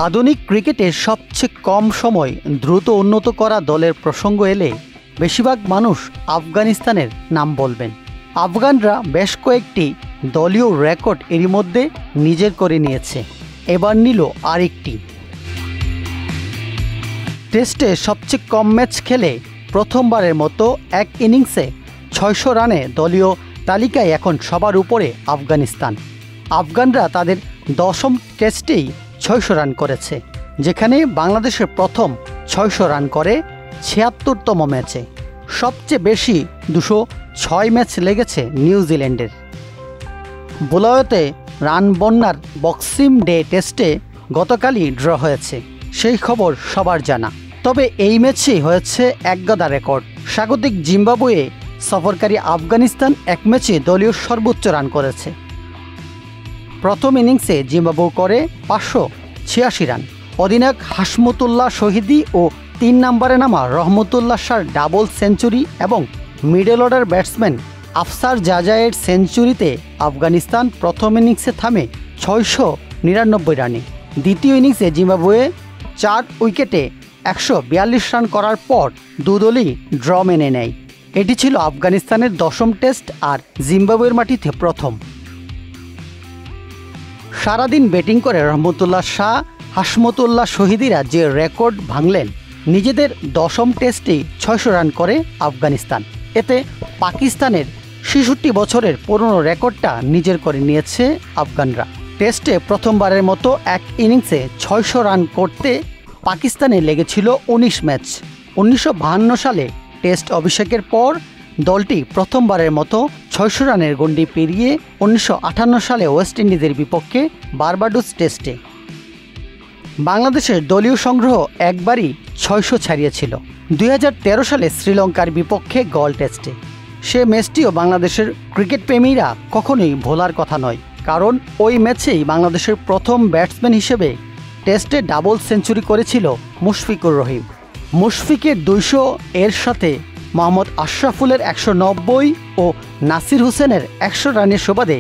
আধুনিক ক্রিকেটে সবচেয়ে কম সময় দ্রুত উন্নত করা দলের প্রসঙ্গ এলে বেশিরভাগ মানুষ আফগানিস্তানের নাম বলবেন। আফগানরা বেশ কয়েকটি দলীয় রেকর্ড এরই মধ্যে নিজের করে নিয়েছে, এবার নিল আরেকটি। টেস্টে সবচেয়ে কম ম্যাচ খেলে প্রথমবারের মতো এক ইনিংসে ৬০০ রানে দলীয় তালিকায় এখন সবার উপরে আফগানিস্তান। আফগানরা তাদের ১০ম টেস্টেই ৬০০ রান করেছে, যেখানে বাংলাদেশের প্রথম ৬০০ রান করে ৭৬তম ম্যাচে। সবচেয়ে বেশি ২০৬ ম্যাচ লেগেছে নিউজিল্যান্ডের। বুলাওয়েতে রান বন্যার বক্সিং ডে টেস্টে গতকালই ড্র হয়েছে, সেই খবর সবার জানা। তবে এই ম্যাচেই হয়েছে একগাদা রেকর্ড। স্বাগতিক জিম্বাবুয়ে সফরকারী আফগানিস্তান এক ম্যাচে দলীয় সর্বোচ্চ রান করেছে। প্রথম ইনিংসে জিম্বাবু করে ৫৮৬ রান। অধিনায়ক হাশমতুল্লাহ শহীদি ও ৩ নম্বরে নামা রহমতুল্লাহ শাহর ডাবল সেঞ্চুরি এবং মিডল অর্ডার ব্যাটসম্যান আফসার জাজায়ের সেঞ্চুরিতে আফগানিস্তান প্রথম ইনিংসে থামে ৬৯৯ রানে। দ্বিতীয় ইনিংসে জিম্বাবুয়ে ৪ উইকেটে ১৪২ রান করার পর দুদলই ড্র মেনে নেয়। এটি ছিল আফগানিস্তানের ১০ম টেস্ট আর জিম্বাবুয়ের মাটিতে প্রথম। সারাদিন ব্যাটিং করে রহমতুল্লাহ শাহ, হাশমতুল্লাহ শহীদিরা যে রেকর্ড ভাঙলেন, নিজেদের ১০ম টেস্টেই ৬০০ রান করে আফগানিস্তান। এতে পাকিস্তানের ৬৬ বছরের পুরনো রেকর্ডটা নিজের করে নিয়েছে আফগানরা। টেস্টে প্রথমবারের মতো এক ইনিংসে ৬০০ রান করতে পাকিস্তানে লেগেছিল ১৯ ম্যাচ। ১৯৫২ সালে টেস্ট অভিষেকের পর দলটি প্রথমবারের মতো ৬০০ রানের গণ্ডি পেরিয়ে ১৯৫৮ সালে ওয়েস্ট ইন্ডিজের বিপক্ষে বার্বাডোস টেস্টে। বাংলাদেশের দলীয় সংগ্রহ একবারই ৬০০ ছাড়িয়েছিল ২০১৩ সালে শ্রীলঙ্কার বিপক্ষে গল টেস্টে। সে ম্যাচটিও বাংলাদেশের ক্রিকেট প্রেমীরা কখনোই ভোলার কথা নয়, কারণ ওই ম্যাচেই বাংলাদেশের প্রথম ব্যাটসম্যান হিসেবে টেস্টে ডাবল সেঞ্চুরি করেছিল মুশফিকুর রহিম। মুশফিকের ২০০ এর সাথে মোহাম্মদ আশরাফুলের ১৯০ ও নাসির হোসেনের ১০০ রানের সুবাদে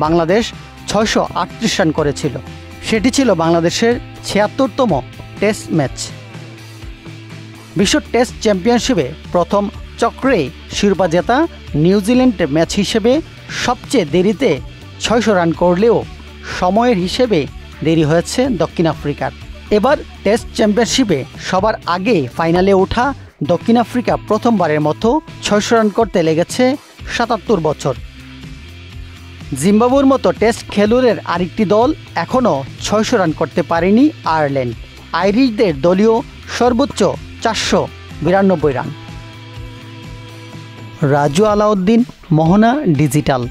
বাংলাদেশ ৬৩৮ রান করেছিল। সেটি ছিল বাংলাদেশের ৭৬তম টেস্ট ম্যাচ। বিশ্ব টেস্ট চ্যাম্পিয়নশিপে প্রথম চক্রে শিরোপা জেতা নিউজিল্যান্ডের ম্যাচ হিসেবে সবচেয়ে দেরিতে ৬০০ রান করলেও সময়ের হিসেবে দেরি হয়েছে দক্ষিণ আফ্রিকার। এবার টেস্ট চ্যাম্পিয়নশিপে সবার আগে ফাইনালে ওঠা দক্ষিণ আফ্রিকা প্রথমবারের মতো ৬০০ রান করতে লেগেছে ৭৭ বছর। জিম্বাবুয়ের মতো টেস্ট খেলুড়ের আরেকটি দল এখনও ৬০০ রান করতে পারেনি আয়ারল্যান্ড। আইরিশদের দলীয় সর্বোচ্চ ৪৯২ রান। রাজু আলাউদ্দিন, মোহনা ডিজিটাল।